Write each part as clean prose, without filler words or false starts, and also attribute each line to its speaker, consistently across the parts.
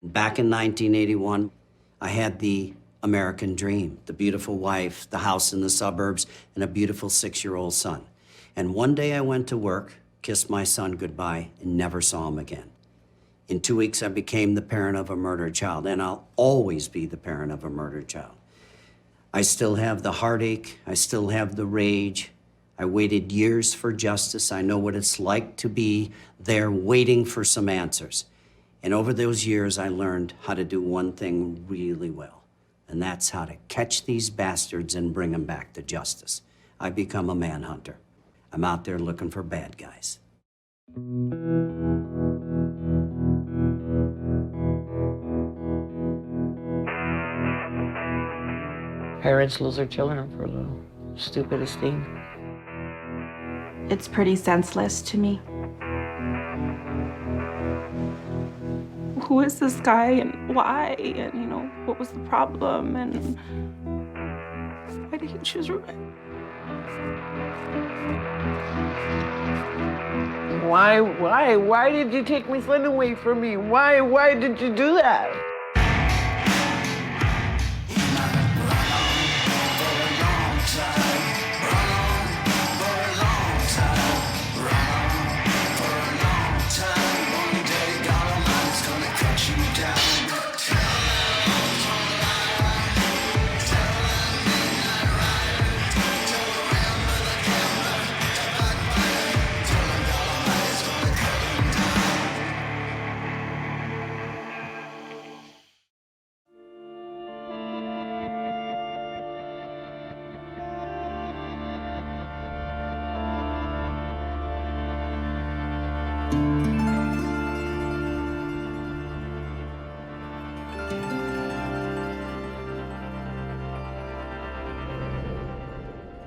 Speaker 1: Back in 1981, I had the American dream, the beautiful wife, the house in the suburbs, and a beautiful 6-year-old son. And one day I went to work, kissed my son goodbye, and never saw him again. In 2 weeks, I became the parent of a murdered child, and I'll always be the parent of a murdered child. I still have the heartache, I still have the rage. I waited years for justice. I know what it's like to be there waiting for some answers. And over those years, I learned how to do one thing really well, and that's how to catch these bastards and bring them back to justice. I become a manhunter. I'm out there looking for bad guys.
Speaker 2: Parents lose their children for the stupidest thing.
Speaker 3: It's pretty senseless to me. Who is this guy and why? And, you know, what was the problem? And why did he choose Ruben?
Speaker 2: Why did you take my son away from me? Why did you do that?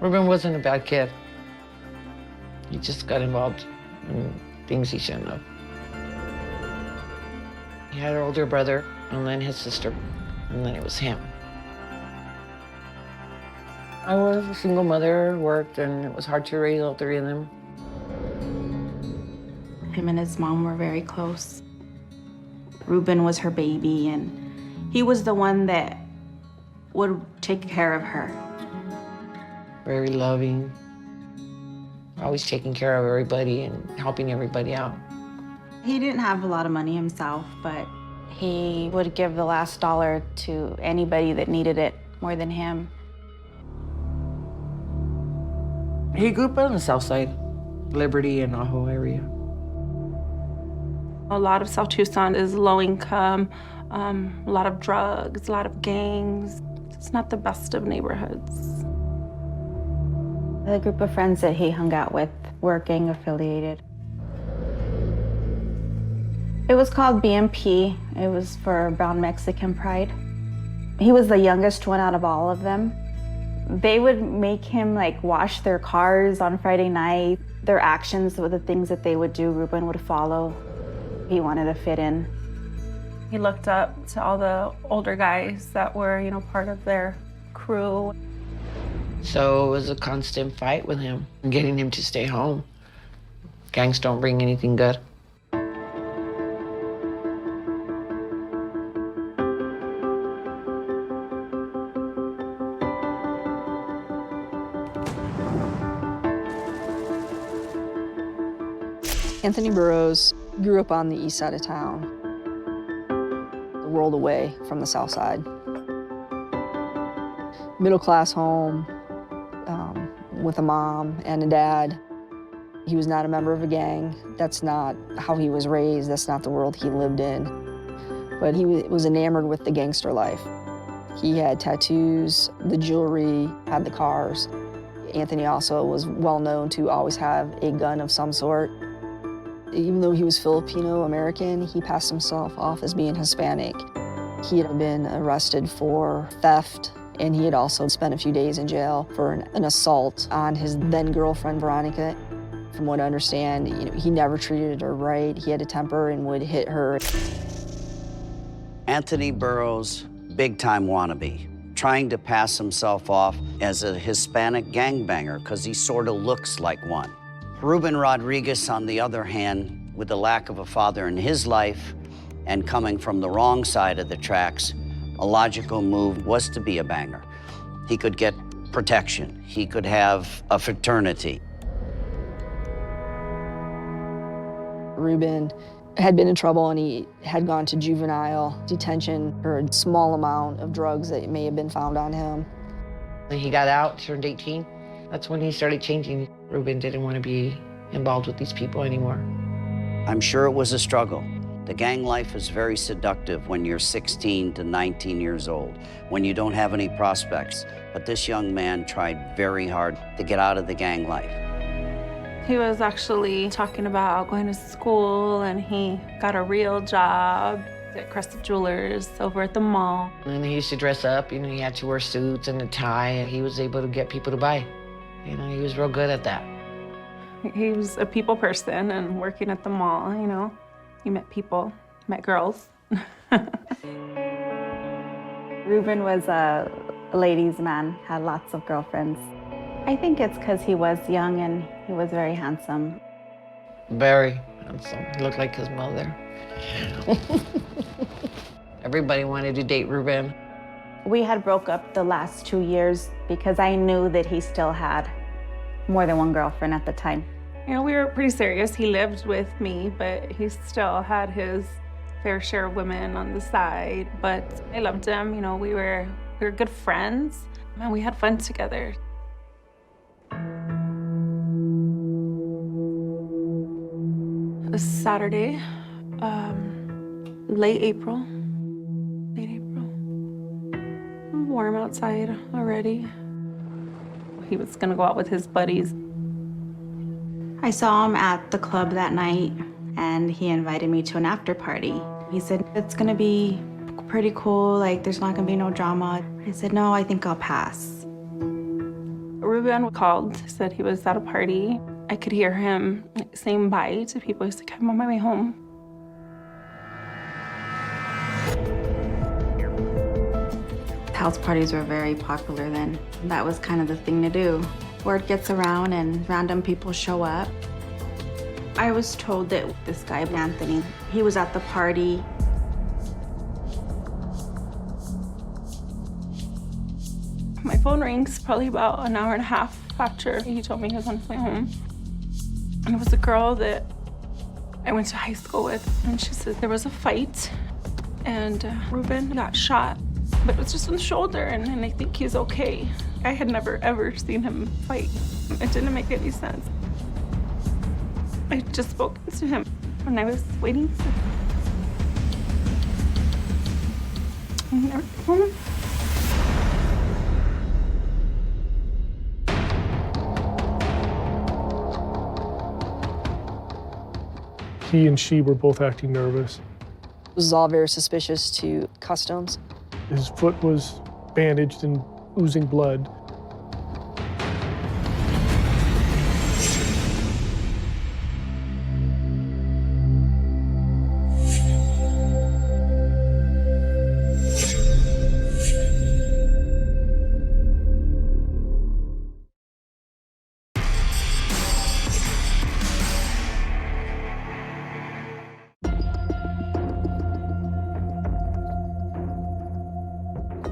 Speaker 2: Ruben wasn't a bad kid. He just got involved in things he shouldn't have. He had an older brother, and then his sister, and then it was him. I was a single mother, worked, and it was hard to raise all three of them.
Speaker 3: Him and his mom were very close. Ruben was her baby, and he was the one that would take care of her.
Speaker 2: Very loving, always taking care of everybody and helping everybody out.
Speaker 3: He didn't have a lot of money himself, but he would give the last dollar to anybody that needed it more than him.
Speaker 2: He grew up on the south side, Liberty and Ajo area.
Speaker 3: A lot of South Tucson is low income, a lot of drugs, a lot of gangs. It's not the best of neighborhoods. The group of friends that he hung out with were gang affiliated. It was called BMP. It was for Brown Mexican Pride. He was the youngest one out of all of them. They would make him like wash their cars on Friday night. Their actions were the things that they would do, Ruben would follow. He wanted to fit in. He looked up to all the older guys that were, you know, part of their crew.
Speaker 2: So it was a constant fight with him, getting him to stay home. Gangs don't bring anything good.
Speaker 4: Anthony Burroughs grew up on the east side of town, a world away from the south side. Middle-class home, with a mom and a dad. He was not a member of a gang. That's not how he was raised. That's not the world he lived in. But he was enamored with the gangster life. He had tattoos, the jewelry, had the cars. Anthony also was well known to always have a gun of some sort. Even though he was Filipino-American, he passed himself off as being Hispanic. He had been arrested for theft, and he had also spent a few days in jail for an assault on his then-girlfriend, Veronica. From what I understand, he never treated her right. He had a temper and would hit her.
Speaker 1: Anthony Burroughs, big-time wannabe, trying to pass himself off as a Hispanic gangbanger because he sort of looks like one. Ruben Rodriguez, on the other hand, with the lack of a father in his life And coming from the wrong side of the tracks, a logical move was to be a banger. He could get protection. He could have a fraternity.
Speaker 4: Ruben had been in trouble and he had gone to juvenile detention for a small amount of drugs that may have been found on him.
Speaker 2: When he got out, turned 18, that's when he started changing. Ruben didn't want to be involved with these people anymore.
Speaker 1: I'm sure it was a struggle. The gang life is very seductive when you're 16 to 19 years old, when you don't have any prospects. But this young man tried very hard to get out of the gang life.
Speaker 3: He was actually talking about going to school, and he got a real job at Crescent Jewelers over at the mall.
Speaker 2: And he used to dress up, you know, he had to wear suits and a tie, and he was able to get people to buy. You know, he was real good at that.
Speaker 3: He was a people person, and working at the mall, you know, he met people, met girls. Ruben was a ladies' man, had lots of girlfriends. I think it's because he was young and he was very handsome.
Speaker 2: Very handsome. He looked like his mother. Everybody wanted to date Ruben.
Speaker 3: We had broke up the last 2 years because I knew that he still had more than one girlfriend at the time. You know, we were pretty serious. He lived with me, but he still had his fair share of women on the side. But I loved him. You know, we were good friends, and we had fun together. It was Saturday, late April. Warm outside already. He was gonna go out with his buddies. I saw him at the club that night, and he invited me to an after party. He said, it's gonna be pretty cool, like there's not gonna be no drama. I said, no, I think I'll pass. Ruben called, said he was at a party. I could hear him saying bye to people. He's like, I'm on my way home. House parties were very popular then. That was kind of the thing to do. Word gets around and random people show up. I was told that this guy, Anthony, he was at the party. My phone rings probably about an hour and a half after he told me he was on his way home. And it was a girl that I went to high school with, and she said there was a fight, and Ruben got shot. But it was just in the shoulder, and I think he's okay. I had never, ever seen him fight. It didn't make any sense. I had just spoken to him when I was waiting for him. And never came home.
Speaker 5: He and she were both acting nervous.
Speaker 4: It was all very suspicious to customs.
Speaker 5: His foot was bandaged and oozing blood.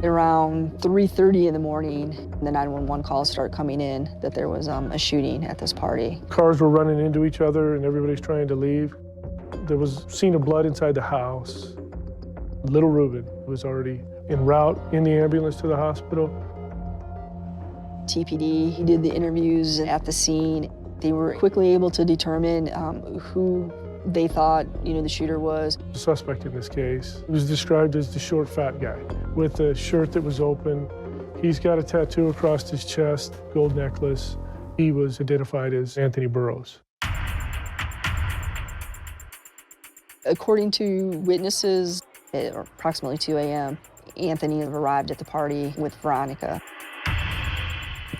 Speaker 4: Around 3:30 in the morning, the 911 calls start coming in that there was a shooting at this party.
Speaker 5: Cars were running into each other and everybody's trying to leave. There was a scene of blood inside the house. Little Ruben was already en route in the ambulance to the hospital.
Speaker 4: TPD, he did the interviews at the scene. They were quickly able to determine who they thought, the shooter was.
Speaker 5: The suspect in this case was described as the short, fat guy with a shirt that was open. He's got a tattoo across his chest, gold necklace. He was identified as Anthony Burroughs.
Speaker 4: According to witnesses, at approximately 2 a.m., Anthony arrived at the party with Veronica.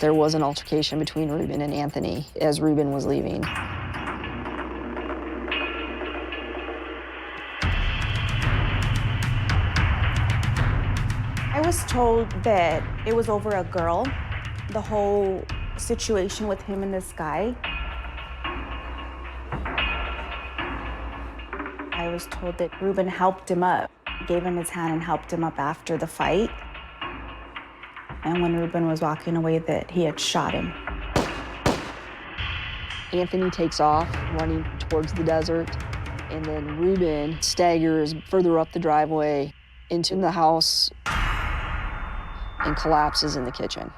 Speaker 4: There was an altercation between Ruben and Anthony as Ruben was leaving.
Speaker 3: I was told that it was over a girl, the whole situation with him and this guy. I I was told that Ruben helped him up, gave him his hand and helped him up after the fight. And when Ruben was walking away, that he had shot him.
Speaker 4: Anthony takes off, running towards the desert, and then Ruben staggers further up the driveway into the house and collapses in the kitchen.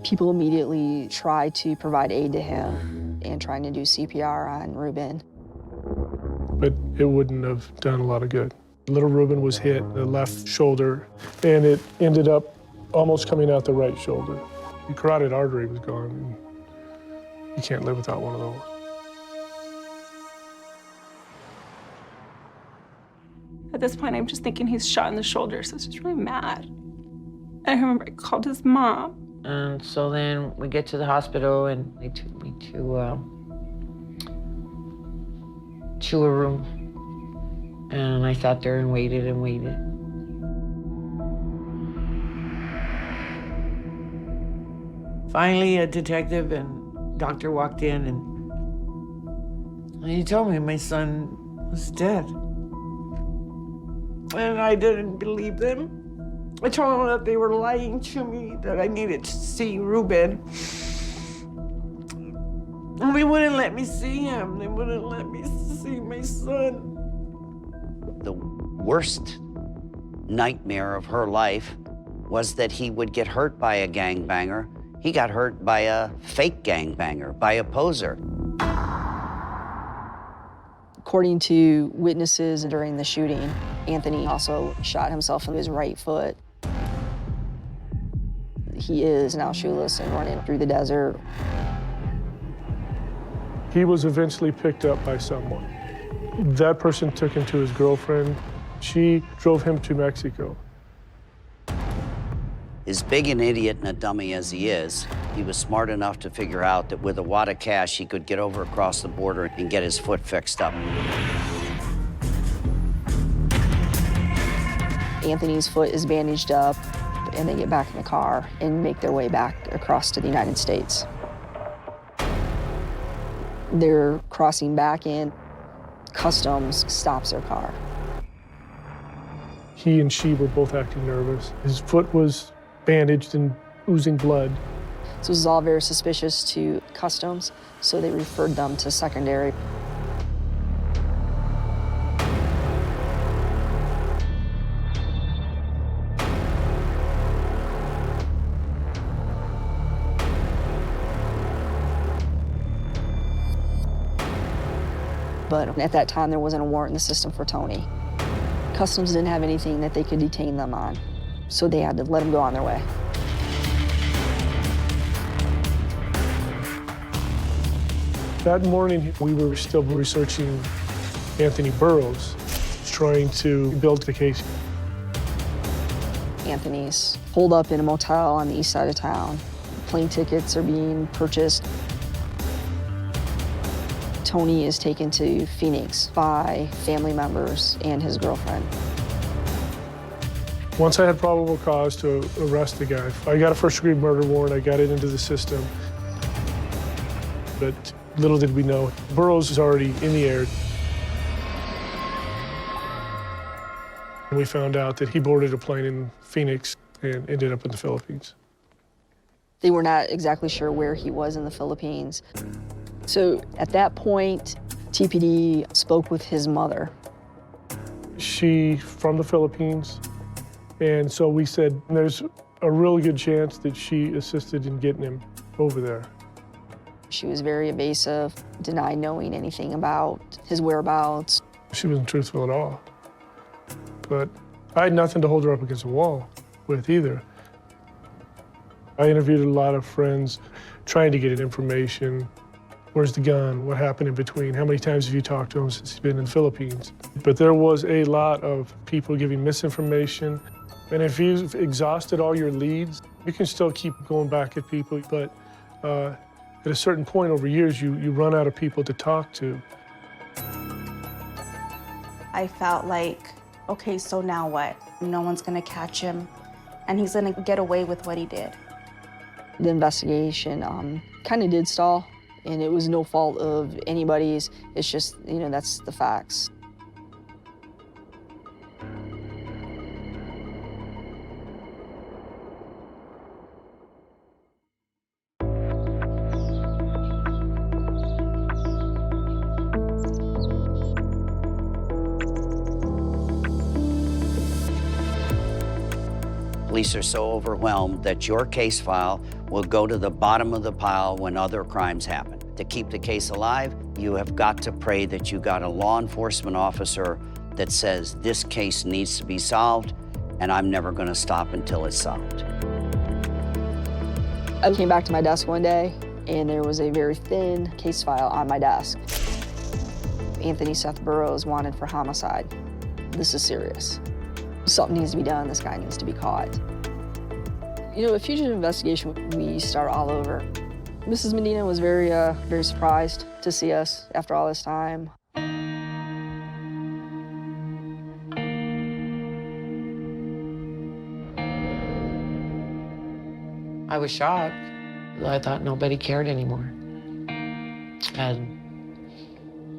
Speaker 4: People immediately try to provide aid to him and trying to do CPR on Ruben.
Speaker 5: But it wouldn't have done a lot of good. Little Ruben was hit in the left shoulder, and it ended up almost coming out the right shoulder. The carotid artery was gone. You can't live without one of those.
Speaker 6: At this point, I'm just thinking he's shot in the shoulder, so I was just really mad. I remember I called his mom.
Speaker 2: And so then we get to the hospital and they took me to a room. And I sat there and waited and waited. Finally, a detective and doctor walked in and he told me my son was dead. And I didn't believe them. I told them that they were lying to me, that I needed to see Ruben. And they wouldn't let me see him. They wouldn't let me see my son.
Speaker 1: The worst nightmare of her life was that he would get hurt by a gangbanger. He got hurt by a fake gangbanger, by a poser.
Speaker 4: According to witnesses during the shooting, Anthony also shot himself in his right foot. He is now shoeless and running through the desert.
Speaker 5: He was eventually picked up by someone. That person took him to his girlfriend. She drove him to Mexico.
Speaker 1: As big an idiot and a dummy as he is, he was smart enough to figure out that with a wad of cash, he could get over across the border and get his foot fixed up.
Speaker 4: Anthony's foot is bandaged up, and they get back in the car and make their way back across to the United States. They're crossing back in. Customs stops their car.
Speaker 5: He and she were both acting nervous. His foot was bandaged and oozing blood.
Speaker 4: So this is all very suspicious to Customs, so they referred them to secondary. But at that time, there wasn't a warrant in the system for Tony. Customs didn't have anything that they could detain them on, so they had to let them go on their way.
Speaker 5: That morning, we were still researching Anthony Burroughs, trying to build the case.
Speaker 4: Anthony's pulled up in a motel on the east side of town. Plane tickets are being purchased. Tony is taken to Phoenix by family members and his girlfriend.
Speaker 5: Once I had probable cause to arrest the guy, I got a first-degree murder warrant. I got it into the system. But little did we know, Burroughs is already in the air. And we found out that he boarded a plane in Phoenix and ended up in the Philippines.
Speaker 4: They were not exactly sure where he was in the Philippines. So at that point, TPD spoke with his mother.
Speaker 5: She from the Philippines, and so we said there's a really good chance that she assisted in getting him over there.
Speaker 4: She was very evasive, denied knowing anything about his whereabouts.
Speaker 5: She wasn't truthful at all. But I had nothing to hold her up against the wall with either. I interviewed a lot of friends trying to get information. Where's the gun? What happened in between? How many times have you talked to him since he's been in the Philippines? But there was a lot of people giving misinformation. And if you've exhausted all your leads, you can still keep going back at people. But at a certain point over years, you run out of people to talk to.
Speaker 3: I felt like, okay, so now what? No one's gonna catch him, and he's gonna get away with what he did.
Speaker 4: The investigation kind of did stall and it was no fault of anybody's. It's just, you know, that's the facts.
Speaker 1: Police are so overwhelmed that your case file will go to the bottom of the pile when other crimes happen. To keep the case alive, you have got to pray that you got a law enforcement officer that says this case needs to be solved, and I'm never going to stop until it's solved.
Speaker 4: I came back to my desk one day, and there was a very thin case file on my desk. Anthony Seth Burroughs wanted for homicide. This is serious. Something needs to be done. This guy needs to be caught. You know, a fugitive investigation, we start all over. Mrs. Medina was very surprised to see us after all this time.
Speaker 2: I was shocked. I thought nobody cared anymore. And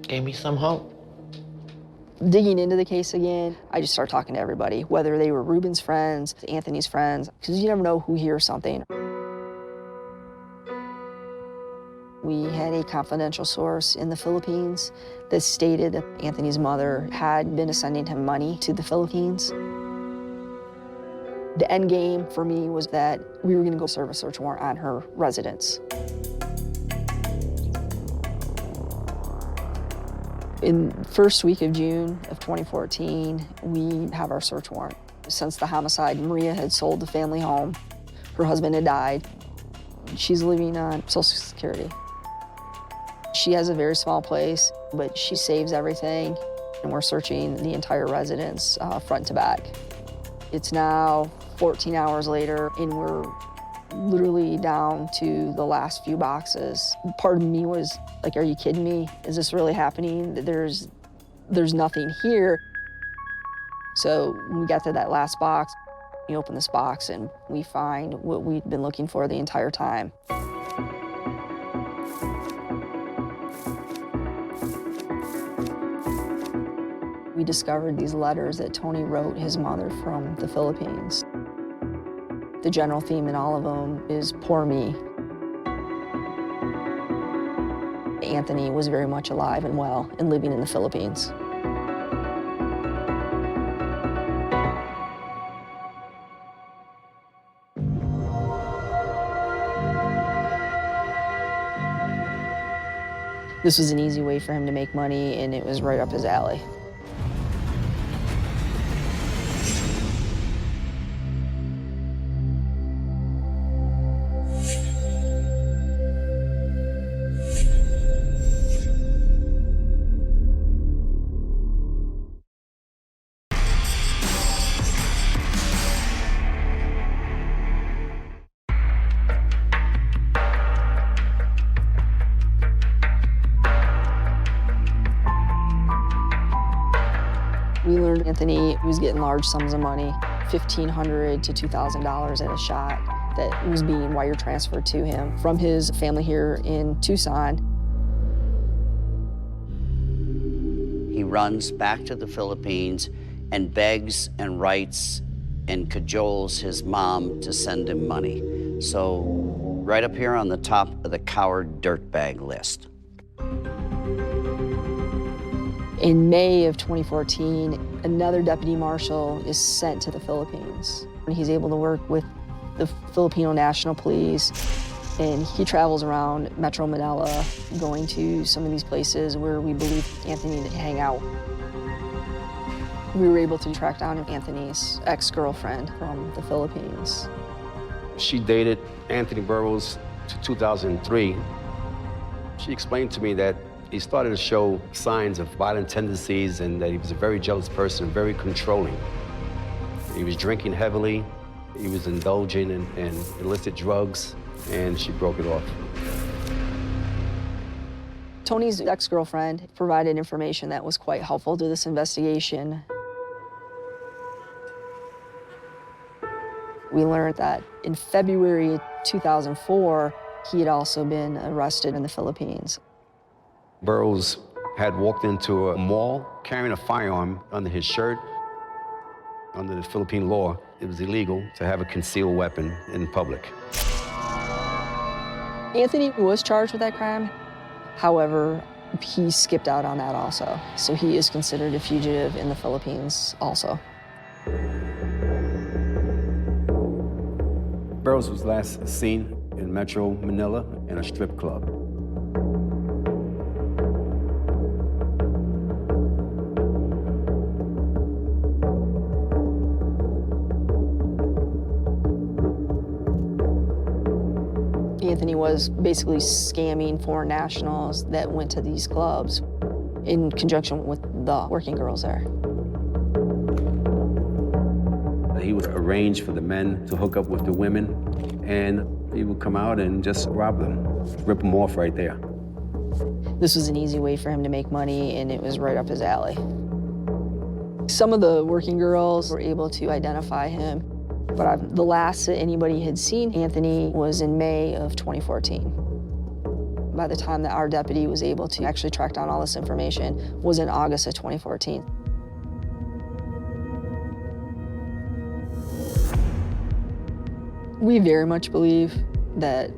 Speaker 2: gave me some hope.
Speaker 4: Digging into the case again, I just started talking to everybody, whether they were Ruben's friends, Anthony's friends, because you never know who hears something. We had a confidential source in the Philippines that stated that Anthony's mother had been sending him money to the Philippines. The end game for me was that we were going to go serve a search warrant on her residence. In the first week of June of 2014, we have our search warrant. Since the homicide, Maria had sold the family home. Her husband had died. She's living on Social Security. She has a very small place, but she saves everything, and we're searching the entire residence front to back. It's now 14 hours later, and we're literally down to the last few boxes. Part of me was like, are you kidding me? Is this really happening? There's nothing here. So when we got to that last box, we open this box and we find what we'd been looking for the entire time. We discovered these letters that Tony wrote his mother from the Philippines. The general theme in all of them is poor me. Anthony was very much alive and well and living in the Philippines. This was an easy way for him to make money, and it was right up his alley. We learned Anthony was getting large sums of money, $1,500 to $2,000 at a shot, that was being wire transferred to him from his family here in Tucson.
Speaker 1: He runs back to the Philippines and begs and writes and cajoles his mom to send him money. So right up here on the top of the coward dirtbag list.
Speaker 4: In May of 2014, another deputy marshal is sent to the Philippines. He's able to work with the Filipino National Police, and he travels around Metro Manila, going to some of these places where we believe Anthony to hang out. We were able to track down Anthony's ex-girlfriend from the Philippines.
Speaker 7: She dated Anthony Burroughs to 2003. She explained to me that he started to show signs of violent tendencies and that he was a very jealous person, very controlling. He was drinking heavily, he was indulging in illicit drugs, and she broke it off.
Speaker 4: Tony's ex-girlfriend provided information that was quite helpful to this investigation. We learned that in February 2004, He had also been arrested in the Philippines.
Speaker 7: Burroughs had walked into a mall carrying a firearm under his shirt. Under the Philippine law, it was illegal to have a concealed weapon in public.
Speaker 4: Anthony was charged with that crime. However, he skipped out on that also. So he is considered a fugitive in the Philippines also.
Speaker 7: Burroughs was last seen in Metro Manila in a strip club.
Speaker 4: Anthony was basically scamming foreign nationals that went to these clubs in conjunction with the working girls there.
Speaker 7: He would arrange for the men to hook up with the women, and he would come out and just rob them, rip them off right there.
Speaker 4: This was an easy way for him to make money, and it was right up his alley. Some of the working girls were able to identify him, but the last that anybody had seen Anthony was in May of 2014. By the time that our deputy was able to actually track down all this information was in August of 2014. We very much believe that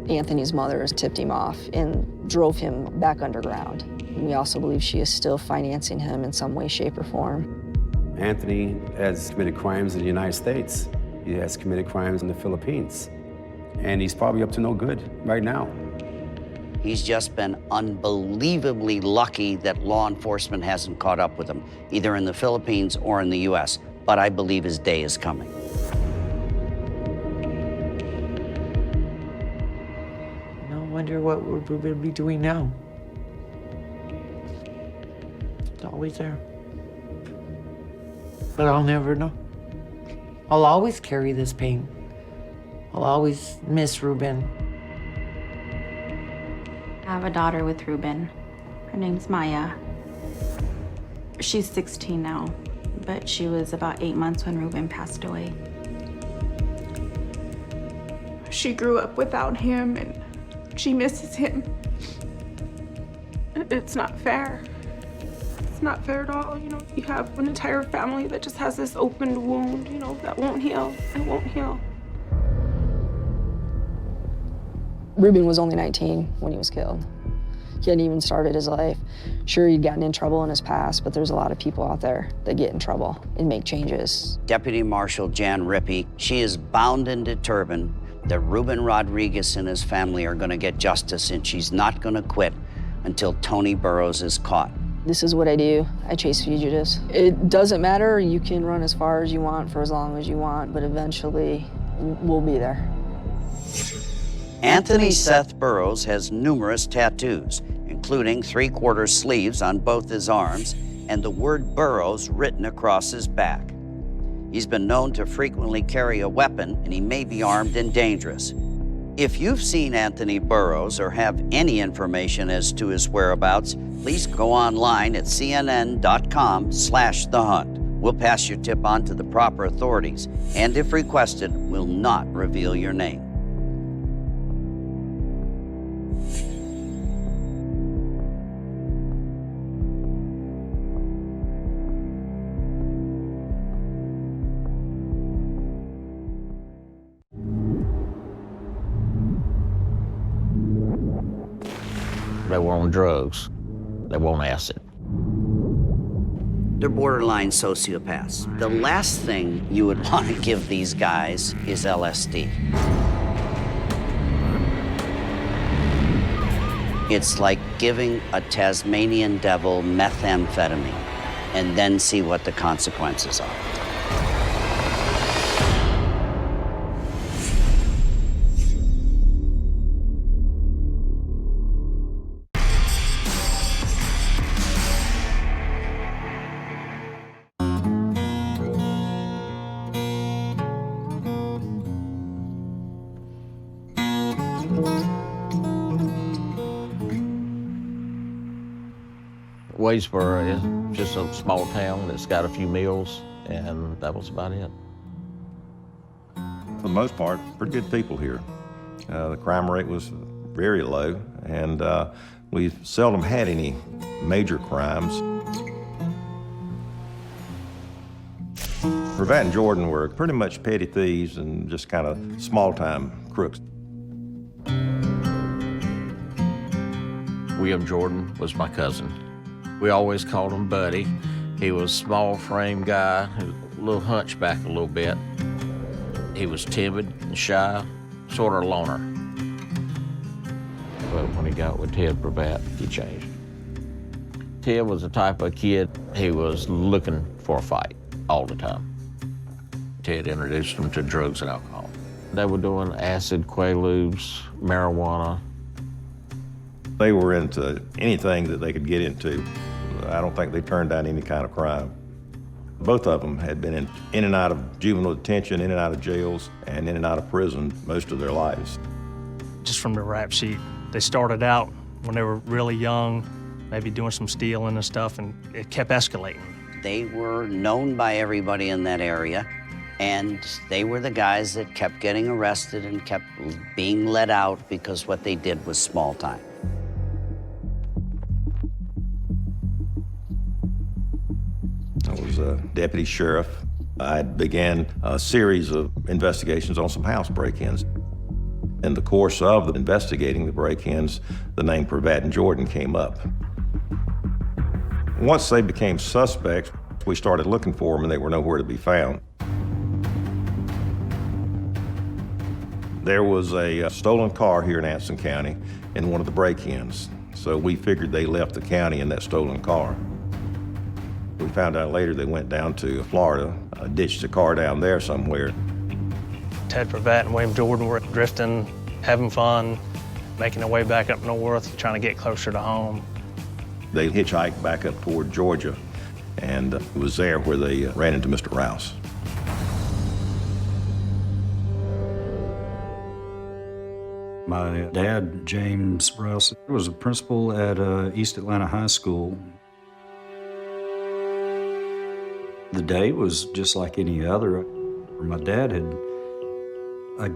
Speaker 4: Anthony's mother tipped him off and drove him back underground. We also believe she is still financing him in some way, shape, or form.
Speaker 7: Anthony has committed crimes in the United States. He has committed crimes in the Philippines. And he's probably up to no good right now.
Speaker 1: He's just been unbelievably lucky that law enforcement hasn't caught up with him, either in the Philippines or in the US. But I believe his day is coming.
Speaker 2: I wonder what we'll be doing now. It's always there. But I'll never know. I'll always carry this pain. I'll always miss Ruben.
Speaker 3: I have a daughter with Ruben. Her name's Maya. She's 16 now, but she was about 8 months when Ruben passed away.
Speaker 6: She grew up without him and she misses him. It's not fair. It's not fair at all. You know, you have an entire family that just has this opened wound, you know, that won't heal and won't heal.
Speaker 4: Ruben was only 19 when he was killed. He hadn't even started his life. Sure, he'd gotten in trouble in his past, but there's a lot of people out there that get in trouble and make changes.
Speaker 1: Deputy Marshal Jan Rippey, she is bound and determined that Ruben Rodriguez and his family are going to get justice, and she's not going to quit until Tony Burroughs is caught.
Speaker 4: This is what I do. I chase fugitives. It doesn't matter. You can run as far as you want for as long as you want, but eventually we'll be there.
Speaker 1: Anthony Seth Burroughs has numerous tattoos, including three-quarter sleeves on both his arms and the word Burroughs written across his back. He's been known to frequently carry a weapon, and he may be armed and dangerous. If you've seen Anthony Burroughs or have any information as to his whereabouts, please go online at cnn.com/thehunt. We'll pass your tip on to the proper authorities, and if requested, will not reveal your name.
Speaker 8: They were on drugs. They were on acid.
Speaker 1: They're borderline sociopaths. The last thing you would want to give these guys is LSD. It's like giving a Tasmanian devil methamphetamine and then see what the consequences are.
Speaker 8: Wadesboro is just a small town that's got a few mills, and that was about it.
Speaker 9: For the most part, pretty good people here. The crime rate was very low, and we seldom had any major crimes. Pravat and Jordan were pretty much petty thieves and just kind of small-time crooks.
Speaker 8: William Jordan was my cousin. We always called him Buddy. He was a small frame guy, a little hunchback a little bit. He was timid and shy, sort of loner. But when he got with Ted Pravat, he changed. Ted was the type of kid, he was looking for a fight all the time. Ted introduced him to drugs and alcohol. They were doing acid, quaaludes, marijuana.
Speaker 9: They were into anything that they could get into. I don't think they turned down any kind of crime. Both of them had been in and out of juvenile detention, in and out of jails, and in and out of prison most of their lives.
Speaker 10: Just from the rap sheet, they started out when they were really young, maybe doing some stealing and stuff, and it kept escalating.
Speaker 1: They were known by everybody in that area, and they were the guys that kept getting arrested and kept being let out because what they did was small time.
Speaker 9: I was a deputy sheriff. I began a series of investigations on some house break-ins. In the course of investigating the break-ins, the name Pravat and Jordan came up. Once they became suspects, we started looking for them and they were nowhere to be found. There was a stolen car here in Anson County in one of the break-ins, so we figured they left the county in that stolen car. We found out later they went down to Florida, ditched the car down there somewhere.
Speaker 10: Ted Pravat and William Jordan were drifting, having fun, making their way back up north, trying to get closer to home.
Speaker 9: They hitchhiked back up toward Georgia, and it was there where they ran into Mr. Rouse.
Speaker 11: My dad, James Rouse, was a principal at East Atlanta High School. The day was just like any other. My dad had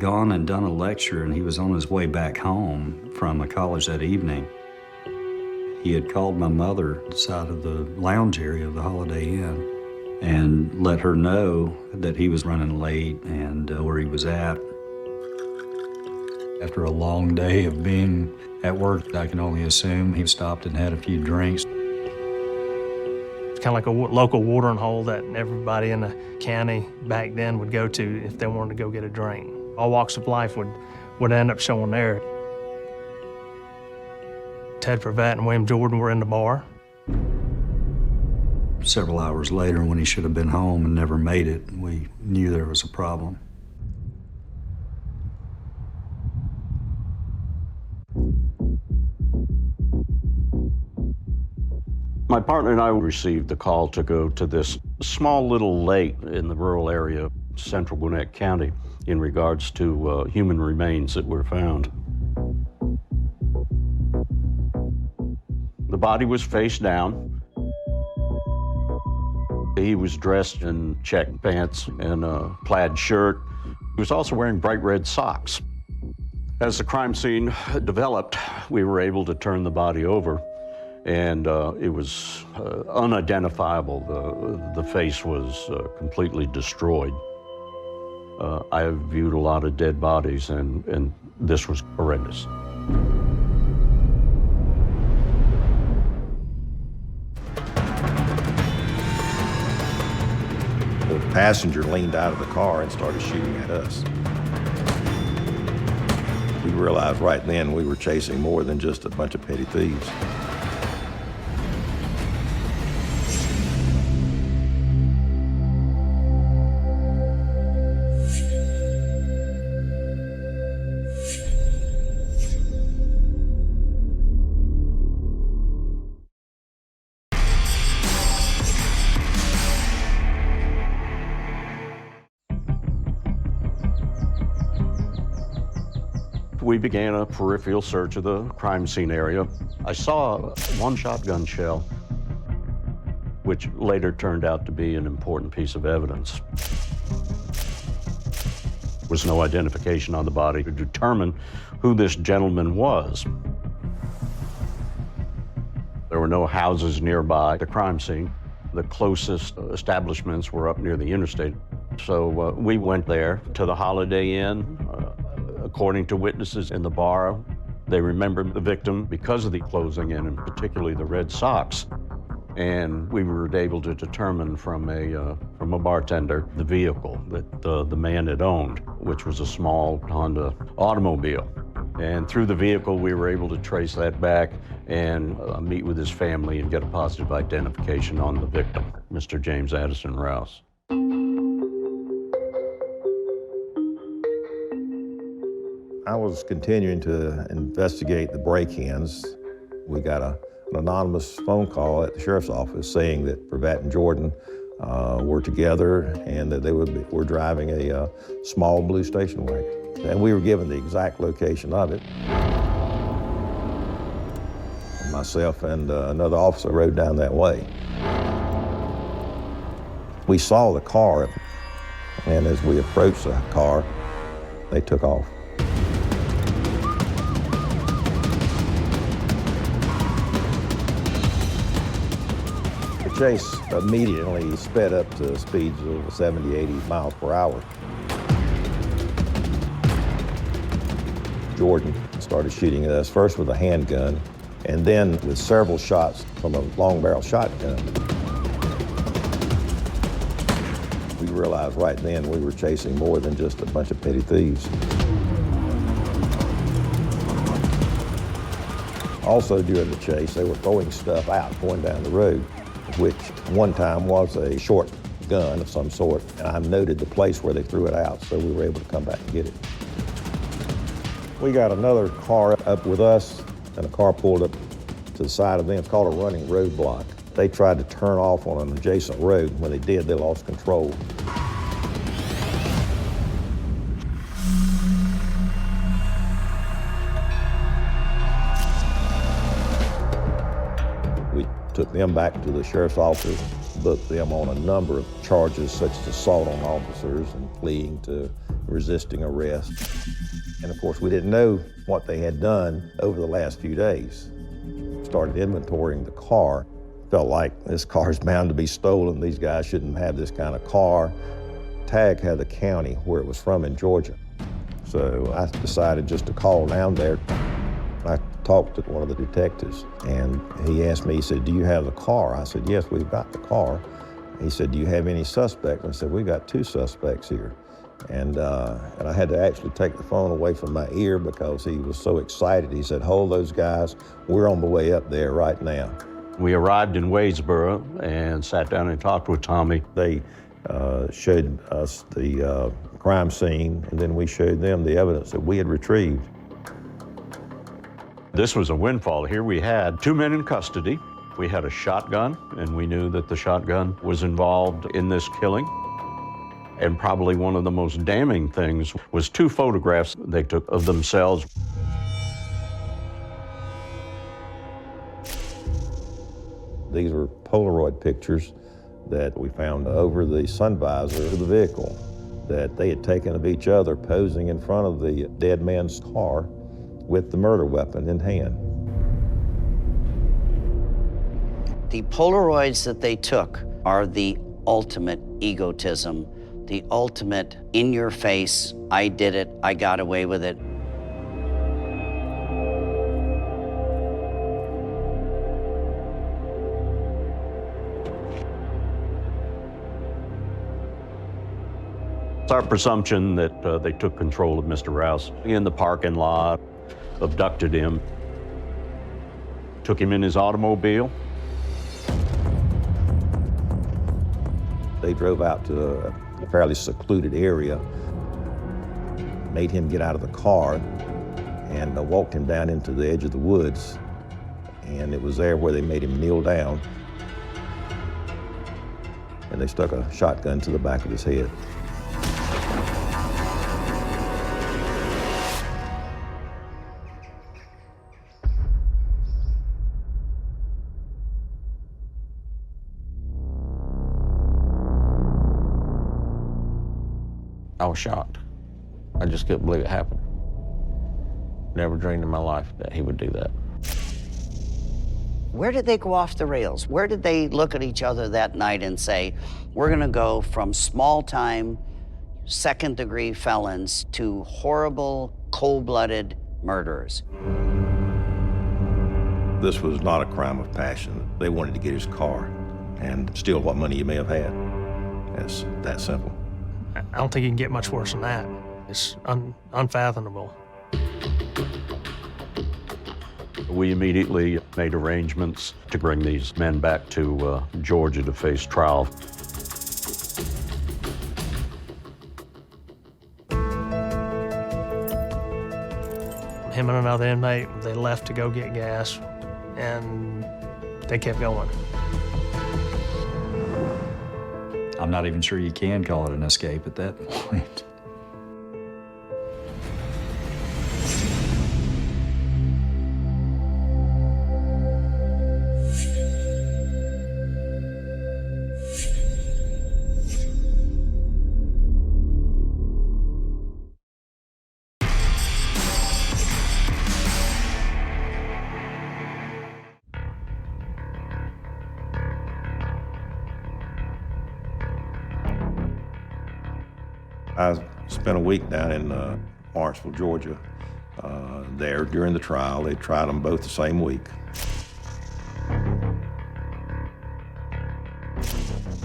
Speaker 11: gone and done a lecture, and he was on his way back home from college that evening. He had called my mother outside of the lounge area of the Holiday Inn and let her know that he was running late and where he was at. After a long day of being at work, I can only assume he stopped and had a few drinks.
Speaker 10: It's kind of like a local watering hole that everybody in the county back then would go to if they wanted to go get a drink. All walks of life would end up showing there. Ted Pravat and William Jordan were in the bar.
Speaker 11: Several hours later, when he should have been home and never made it, we knew there was a problem.
Speaker 12: My partner and I received the call to go to this small little lake in the rural area of central Gwinnett County in regards to human remains that were found. The body was face down. He was dressed in check pants and a plaid shirt. He was also wearing bright red socks. As the crime scene developed, we were able to turn the body over, and it was unidentifiable. The face was completely destroyed. I have viewed a lot of dead bodies, and this was horrendous.
Speaker 9: The passenger leaned out of the car and started shooting at us. We realized right then we were chasing more than just a bunch of petty thieves.
Speaker 12: We began a peripheral search of the crime scene area. I saw one shotgun shell, which later turned out to be an important piece of evidence. was no identification on the body to determine who this gentleman was. There were no houses nearby the crime scene. The closest establishments were up near the interstate. So we went there to the Holiday Inn. According to witnesses in the bar, they remembered the victim because of the clothing and particularly the red socks. And we were able to determine from a bartender the vehicle that the man had owned, which was a small Honda automobile. And through the vehicle, we were able to trace that back and meet with his family and get a positive identification on the victim, Mr. James Addison Rouse.
Speaker 9: I was continuing to investigate the break-ins. We got an anonymous phone call at the sheriff's office saying that Pravat and Jordan were together and that they were driving a small blue station wagon. And we were given the exact location of it. Myself and another officer rode down that way. We saw the car, and as we approached the car, they took off. The chase immediately sped up to speeds of 70, 80 miles per hour. Jordan started shooting at us, first with a handgun, and then with several shots from a long barrel shotgun. We realized right then we were chasing more than just a bunch of petty thieves. Also during the chase, they were throwing stuff out going down the road, which one time was a short gun of some sort. And I noted the place where they threw it out, so we were able to come back and get it. We got another car up with us, and a car pulled up to the side of them. It's called a running roadblock. They tried to turn off on an adjacent road. When they did, they lost control. We took them back to the sheriff's office, booked them on a number of charges such as assault on officers and fleeing to resisting arrest. And of course, we didn't know what they had done over the last few days. Started inventorying the car. Felt like this car's bound to be stolen. These guys shouldn't have this kind of car. Tag had the county where it was from in Georgia. So I decided just to call down there. I talked to one of the detectives, and he asked me, he said, "Do you have the car?" I said, "Yes, we've got the car." He said, "Do you have any suspects?" I said, "We got 2 suspects here." And I had to actually take the phone away from my ear because he was so excited. He said, "Hold those guys. We're on the way up there right now."
Speaker 12: We arrived in Wadesboro and sat down and talked with Tommy.
Speaker 9: They showed us the crime scene, and then we showed them the evidence that we had retrieved.
Speaker 12: This was a windfall. Here we had 2 men in custody. We had a shotgun, and we knew that the shotgun was involved in this killing. And probably one of the most damning things was 2 photographs they took of themselves.
Speaker 9: These were Polaroid pictures that we found over the sun visor of the vehicle that they had taken of each other posing in front of the dead man's car with the murder weapon in hand.
Speaker 1: The Polaroids that they took are the ultimate egotism, the ultimate in your face, I did it, I got away with it.
Speaker 12: It's our presumption that they took control of Mr. Rouse in the parking lot, abducted him, took him in his automobile.
Speaker 9: They drove out to a fairly secluded area, made him get out of the car, and walked him down into the edge of the woods. And it was there where they made him kneel down, and they stuck a shotgun to the back of his head.
Speaker 8: I was shocked. I just couldn't believe it happened. Never dreamed in my life that he would do that.
Speaker 1: Where did they go off the rails? Where did they look at each other that night and say, we're gonna go from small-time, second-degree felons to horrible, cold-blooded murderers?
Speaker 9: This was not a crime of passion. They wanted to get his car and steal what money he may have had. It's that simple.
Speaker 10: I don't think you can get much worse than that. It's unfathomable.
Speaker 12: We immediately made arrangements to bring these men back to Georgia to face trial.
Speaker 10: Him and another inmate, they left to go get gas, and they kept going.
Speaker 11: I'm not even sure you can call it an escape at that point.
Speaker 9: I spent a week down in Lawrenceville, Georgia. There during the trial, they tried them both the same week.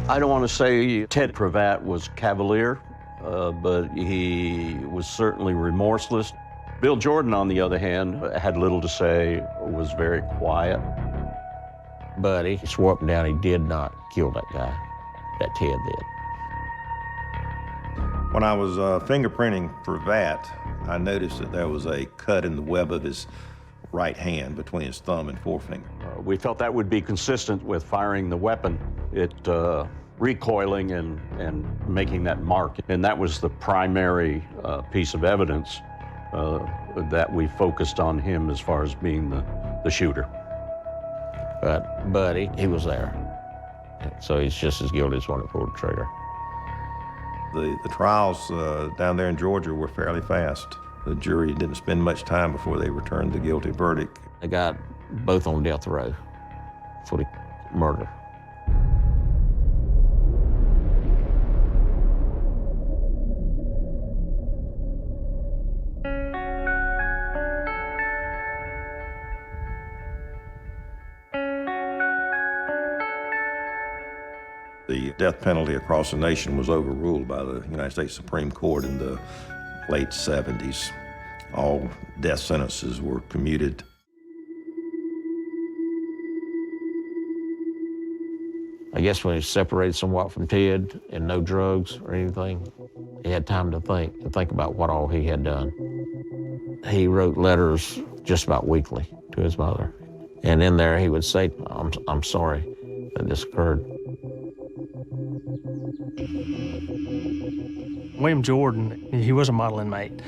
Speaker 12: I don't want to say Ted Pravat was cavalier, but he was certainly remorseless. Bill Jordan, on the other hand, had little to say, was very quiet.
Speaker 8: But he swore up and down he did not kill that guy, that Ted did.
Speaker 9: When I was fingerprinting Pravat, I noticed that there was a cut in the web of his right hand between his thumb and forefinger.
Speaker 12: We felt that would be consistent with firing the weapon, it recoiling and making that mark. And that was the primary piece of evidence that we focused on him as far as being the shooter.
Speaker 8: But Buddy, he was there. So he's just as guilty as one that pulled the trigger.
Speaker 9: The trials down there in Georgia were fairly fast. The jury didn't spend much time before they returned the guilty verdict.
Speaker 8: They got both on death row for the murder.
Speaker 9: The death penalty across the nation was overruled by the United States Supreme Court in the late 70s. All death sentences were commuted.
Speaker 8: I guess when he separated somewhat from Ted and no drugs or anything, he had time to think about what all he had done. He wrote letters just about weekly to his mother. And in there he would say, I'm sorry that this occurred.
Speaker 10: William Jordan, he was a model inmate.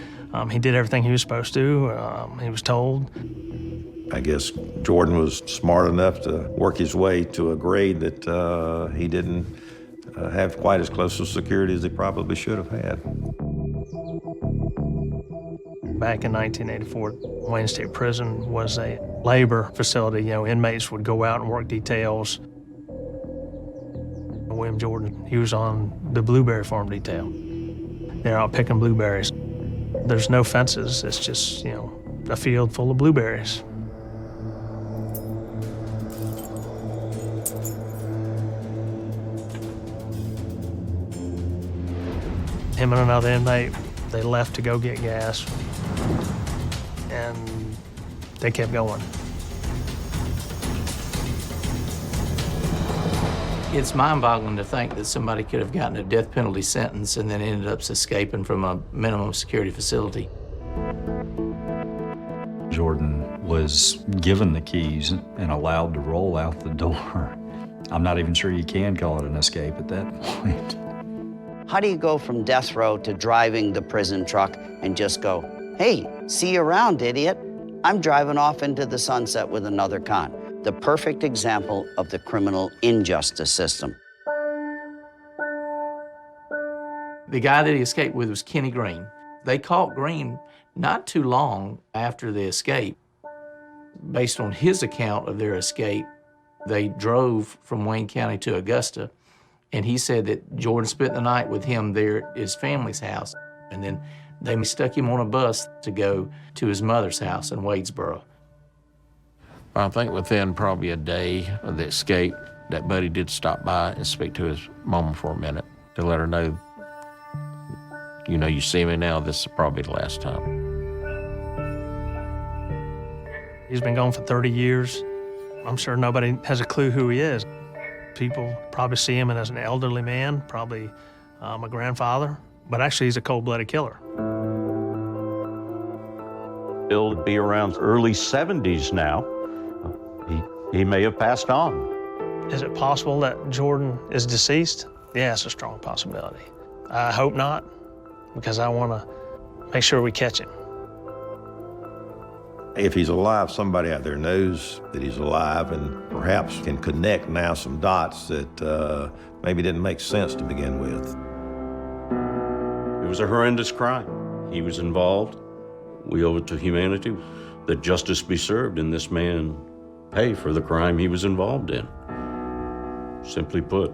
Speaker 10: He did everything he was supposed to. He was told.
Speaker 9: I guess Jordan was smart enough to work his way to a grade that he didn't have quite as close to security as he probably should have had.
Speaker 10: Back in 1984, Wayne State Prison was a labor facility. You know, inmates would go out and work details. William Jordan, he was on the blueberry farm detail. They're out picking blueberries. There's no fences. It's just, you know, a field full of blueberries. Him and another inmate, they left to go get gas, and they kept going.
Speaker 13: It's mind-boggling to think that somebody could have gotten a death penalty sentence and then ended up escaping from a minimum security facility.
Speaker 11: Jordan was given the keys and allowed to roll out the door. I'm not even sure you can call it an escape at that point.
Speaker 1: How do you go from death row to driving the prison truck and just go, hey, see you around, idiot. I'm driving off into the sunset with another con. The perfect example of the criminal injustice system.
Speaker 13: The guy that he escaped with was Kenny Green. They caught Green not too long after the escape. Based on his account of their escape, they drove from Wayne County to Augusta, and he said that Jordan spent the night with him there at his family's house, and then they stuck him on a bus to go to his mother's house in Wadesboro.
Speaker 8: I think within probably a day of the escape, that buddy did stop by and speak to his mama for a minute to let her know, you know, you see me now, this is probably the last time.
Speaker 10: He's been gone for 30 years. I'm sure nobody has a clue who he is. People probably see him as an elderly man, probably a grandfather, but actually he's a cold-blooded killer.
Speaker 12: He'll be around early 70s now. He may have passed on.
Speaker 10: Is it possible that Jordan is deceased? Yeah, it's a strong possibility. I hope not, because I want to make sure we catch him.
Speaker 9: If he's alive, somebody out there knows that he's alive and perhaps can connect now some dots that maybe didn't make sense to begin with.
Speaker 12: It was a horrendous crime. He was involved. We owe it to humanity that justice be served and this man pay for the crime he was involved in. Simply put.